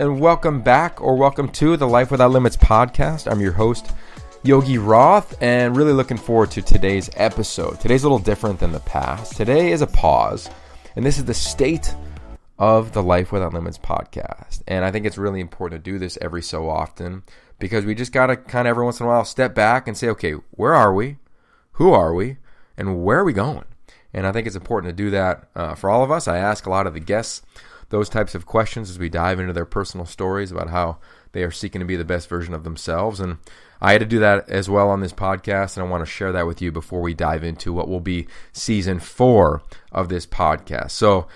and welcome back, or welcome to the Life Without Limits podcast. I'm your host, Yogi Roth, and really looking forward to today's episode. Today's a little different than the past. Today is a pause, and this is the state of the Life Without Limits podcast. And I think it's really important to do this every so often, because we just got to kind of every once in a while step back and say, okay, where are we? Who are we? And where are we going? And I think it's important to do that for all of us. I ask a lot of the guests those types of questions as we dive into their personal stories about how they are seeking to be the best version of themselves. And I had to do that as well on this podcast, and I want to share that with you before we dive into what will be season 4 of this podcast. So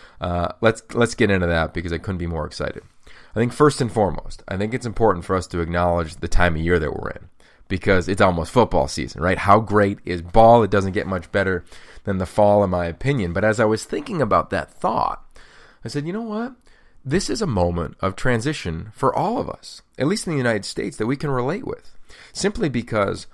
let's get into that, because I couldn't be more excited. I think first and foremost, I think it's important for us to acknowledge the time of year that we're in, because it's almost football season, right? How great is ball? It doesn't get much better than the fall, in my opinion. But as I was thinking about that thought, I said, you know what? This is a moment of transition for all of us, at least in the United States, that we can relate with, simply because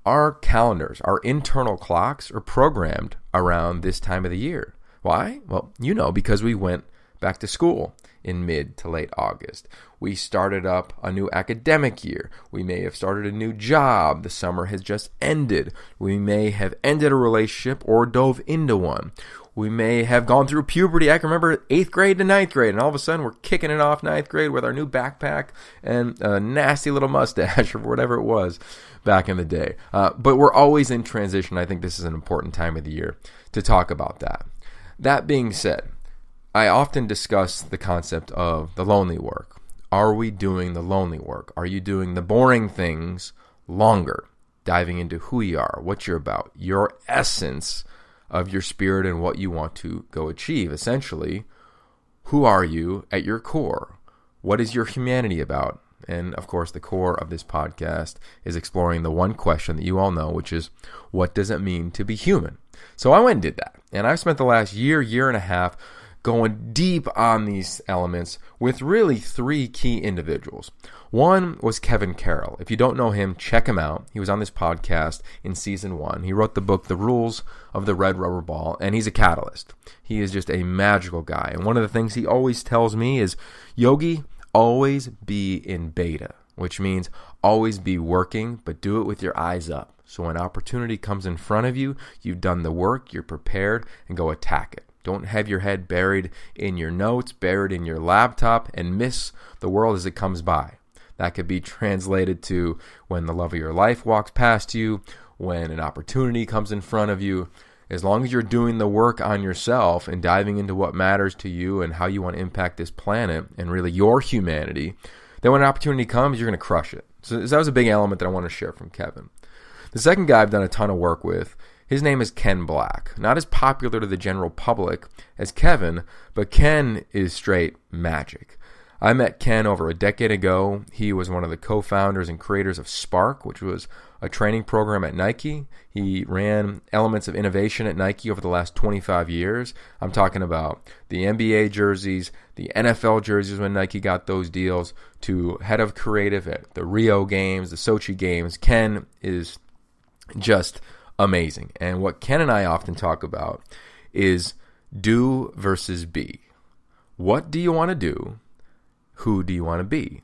our calendars, our internal clocks are programmed around this time of the year. Why? Well, because we went back to school in mid to late August. We started up a new academic year. We may have started a new job. The summer has just ended. We may have ended a relationship or dove into one. We may have gone through puberty. I can remember 8th grade to 9th grade, and all of a sudden we're kicking it off 9th grade with our new backpack and a nasty little mustache or whatever it was back in the day. But we're always in transition. I think this is an important time of the year to talk about that. That being said, I often discuss the concept of the lonely work. Are we doing the lonely work? Are you doing the boring things longer? Diving into who you are, what you're about, your essence of your spirit and what you want to go achieve. Essentially, who are you at your core? What is your humanity about? And of course, the core of this podcast is exploring the one question that you all know, which is, what does it mean to be human? So I went and did that. And I've spent the last year and a half going deep on these elements with really 3 key individuals. One was Kevin Carroll. If you don't know him, check him out. He was on this podcast in season 1. He wrote the book, The Rules of the Red Rubber Ball, and he's a catalyst. He is just a magical guy. And one of the things he always tells me is, Yogi, always be in beta, which means always be working, but do it with your eyes up. So when opportunity comes in front of you, you've done the work, you're prepared, and go attack it. Don't have your head buried in your notes, buried in your laptop, and miss the world as it comes by. That could be translated to when the love of your life walks past you, when an opportunity comes in front of you. As long as you're doing the work on yourself and diving into what matters to you and how you want to impact this planet and really your humanity, then when an opportunity comes, you're going to crush it. So that was a big element that I want to share from Kevin. The second guy I've done a ton of work with, his name is Ken Black. Not as popular to the general public as Kevin, but Ken is straight magic. I met Ken over a decade ago. He was one of the co-founders and creators of Spark, which was a training program at Nike. He ran elements of innovation at Nike over the last 25 years. I'm talking about the NBA jerseys, the NFL jerseys when Nike got those deals, to head of creative at the Rio Games, the Sochi Games. Ken is just amazing. And what Ken and I often talk about is do versus be. What do you want to do? Who do you want to be?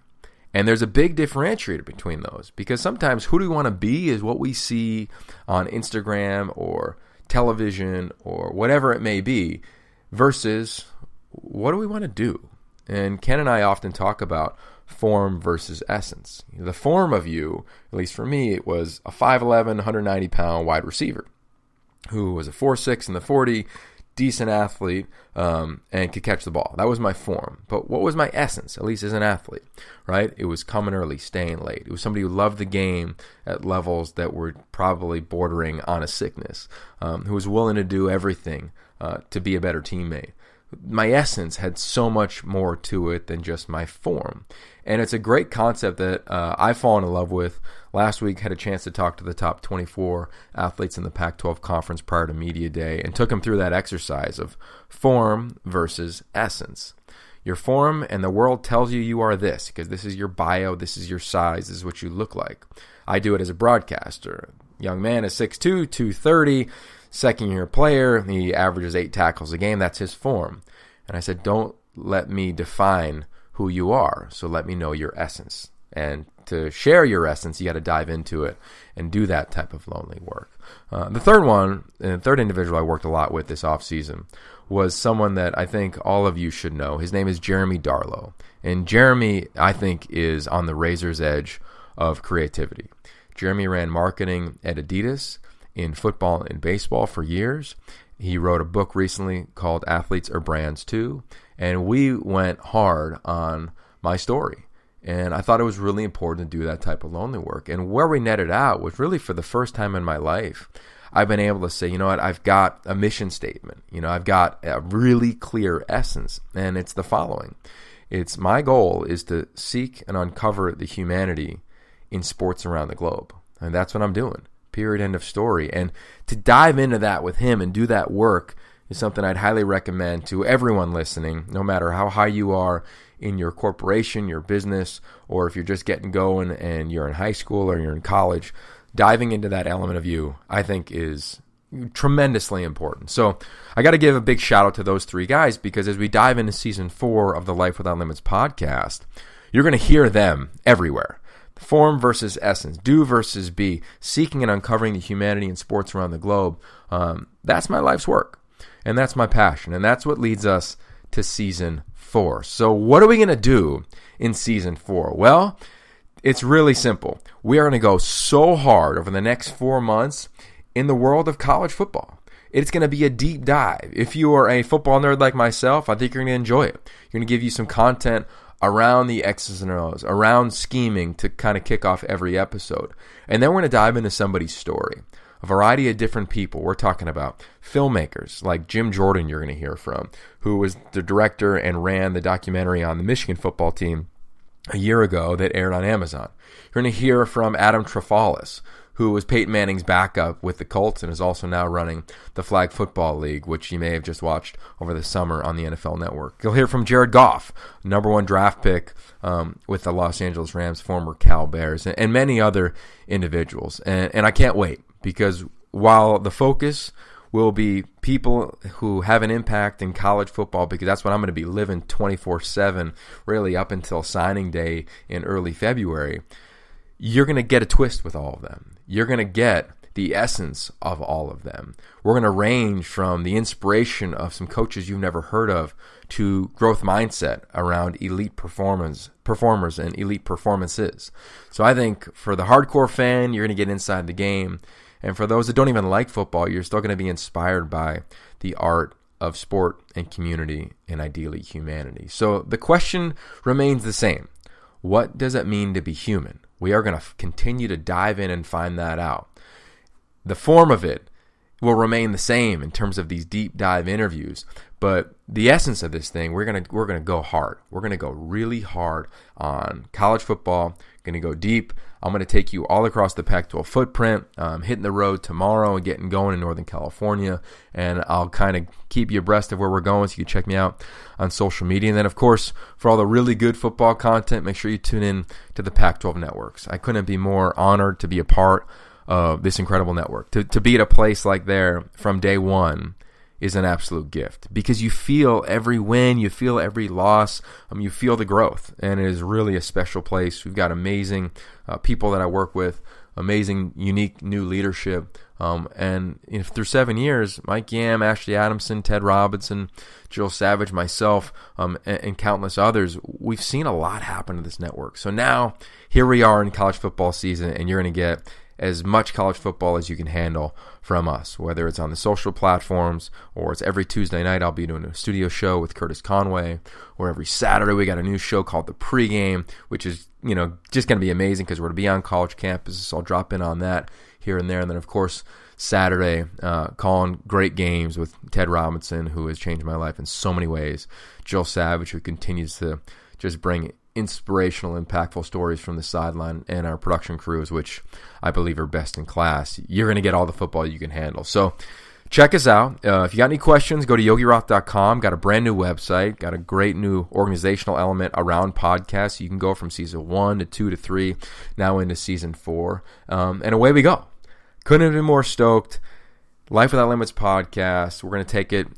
And there's a big differentiator between those, because sometimes who do we want to be is what we see on Instagram or television or whatever it may be, versus what do we want to do? And Ken and I often talk about form versus essence. The form of you, at least for me, it was a 5'11", 190-pound wide receiver who was a 4'6" in the 40, decent athlete, and could catch the ball. That was my form. But what was my essence, at least as an athlete, right? It was coming early, staying late. It was somebody who loved the game at levels that were probably bordering on a sickness, who was willing to do everything to be a better teammate. My essence had so much more to it than just my form. And it's a great concept that I've fallen in love with. Last week, had a chance to talk to the top 24 athletes in the Pac-12 conference prior to Media Day and took them through that exercise of form versus essence. Your form and the world tells you you are this, because this is your bio, this is your size, this is what you look like. I do it as a broadcaster. Young man is 6'2", 230, second-year player. He averages 8 tackles a game. That's his form. And I said, don't let me define who you are. So let me know your essence. And to share your essence, you got to dive into it and do that type of lonely work. The third individual I worked a lot with this offseason was someone that I think all of you should know. His name is Jeremy Darlow. And Jeremy, I think, is on the razor's edge of creativity. Jeremy ran marketing at Adidas in football and baseball for years. He wrote a book recently called Athletes Are Brands Too. And we went hard on my story. And I thought it was really important to do that type of lonely work. And where we netted out was really for the first time in my life, I've been able to say, you know what, I've got a mission statement. I've got a really clear essence. And it's the following. It's my goal is to seek and uncover the humanity in sports around the globe. And that's what I'm doing. Period. End of story. And to dive into that with him and do that work is something I'd highly recommend to everyone listening, no matter how high you are in your corporation, your business, or if you're just getting going and you're in high school or you're in college. Diving into that element of you, I think, is tremendously important. So I got to give a big shout out to those three guys, because as we dive into season 4 of the Life Without Limits podcast, you're going to hear them everywhere. Form versus essence, do versus be, seeking and uncovering the humanity in sports around the globe. That's my life's work, and that's my passion, and that's what leads us to season 4. So what are we going to do in season 4? Well, it's really simple. We are going to go so hard over the next 4 months in the world of college football. It's going to be a deep dive. If you are a football nerd like myself, I think you're going to enjoy it. You're going to give you some content around the X's and O's, around scheming to kind of kick off every episode. And then we're going to dive into somebody's story. A variety of different people. We're talking about filmmakers like Jim Jordan, you're going to hear from, who was the director and ran the documentary on the Michigan football team a year ago that aired on Amazon. You're going to hear from Adam Trefalis, who was Peyton Manning's backup with the Colts and is also now running the Flag Football League, which you may have just watched over the summer on the NFL Network. You'll hear from Jared Goff, number 1 draft pick with the Los Angeles Rams, former Cal Bears, and many other individuals. And I can't wait, because while the focus will be people who have an impact in college football, because that's what I'm going to be living 24/7, really up until signing day in early February, you're going to get a twist with all of them. You're going to get the essence of all of them. We're going to range from the inspiration of some coaches you've never heard of to growth mindset around elite performers and elite performances. So I think for the hardcore fan, you're going to get inside the game. And for those that don't even like football, you're still going to be inspired by the art of sport and community and ideally humanity. So the question remains the same. What does it mean to be human? We are going to continue to dive in and find that out. The form of it will remain the same in terms of these deep dive interviews, but the essence of this thing, we're going to go hard. We're going to go really hard on college football. Going to go deep. I'm going to take you all across the Pac-12 footprint. Hitting the road tomorrow and getting going in Northern California, and I'll kind of keep you abreast of where we're going, so you can check me out on social media. And then, of course, for all the really good football content, make sure you tune in to the Pac-12 networks. I couldn't be more honored to be a part of this incredible network. To be at a place like there from day one is an absolute gift, because you feel every win, you feel every loss, you feel the growth, and it is really a special place. We've got amazing people that I work with, amazing, unique new leadership, and through 7 years, Mike Yam, Ashley Adamson, Ted Robinson, Jill Savage, myself, and countless others, we've seen a lot happen to this network. So now, here we are in college football season, and you're going to get as much college football as you can handle from us, whether it's on the social platforms or it's every Tuesday night I'll be doing a studio show with Curtis Conway, or every Saturday we got a new show called The Pregame, which is just going to be amazing because we're going to be on college campuses, so I'll drop in on that here and there. And then, of course, Saturday, calling great games with Ted Robinson, who has changed my life in so many ways, Jill Savage, who continues to just bring inspirational, impactful stories from the sideline, and our production crews, which I believe are best in class. You're going to get all the football you can handle. So check us out. If you got any questions, go to yogiroth.com. Got a brand new website. Got a great new organizational element around podcasts. You can go from season 1 to 2 to 3, now into season 4. And away we go. Couldn't have been more stoked. Life Without Limits podcast. We're going to take it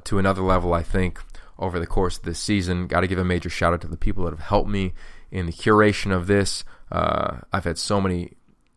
to another level, I think, over the course of this season. Got to give a major shout out to the people that have helped me in the curation of this. I've had so many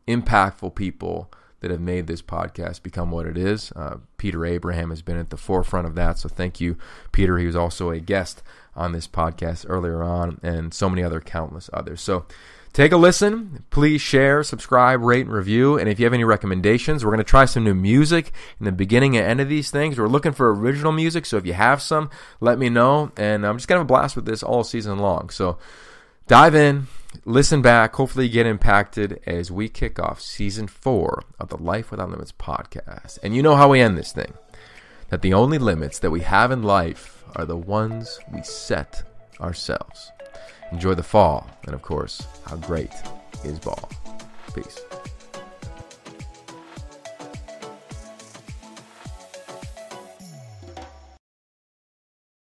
impactful people that have made this podcast become what it is. Peter Abraham has been at the forefront of that, so thank you, Peter. He was also a guest on this podcast earlier on, and so many other countless others. So take a listen. Please share, subscribe, rate, and review. And if you have any recommendations, we're going to try some new music in the beginning and end of these things. We're looking for original music, so if you have some, let me know. And I'm just going to have a blast with this all season long. So dive in, listen back. Hopefully you get impacted as we kick off Season 4 of the Life Without Limits podcast. And you know how we end this thing, that the only limits that we have in life are the ones we set ourselves. Enjoy the fall, and of course, how great is ball. Peace.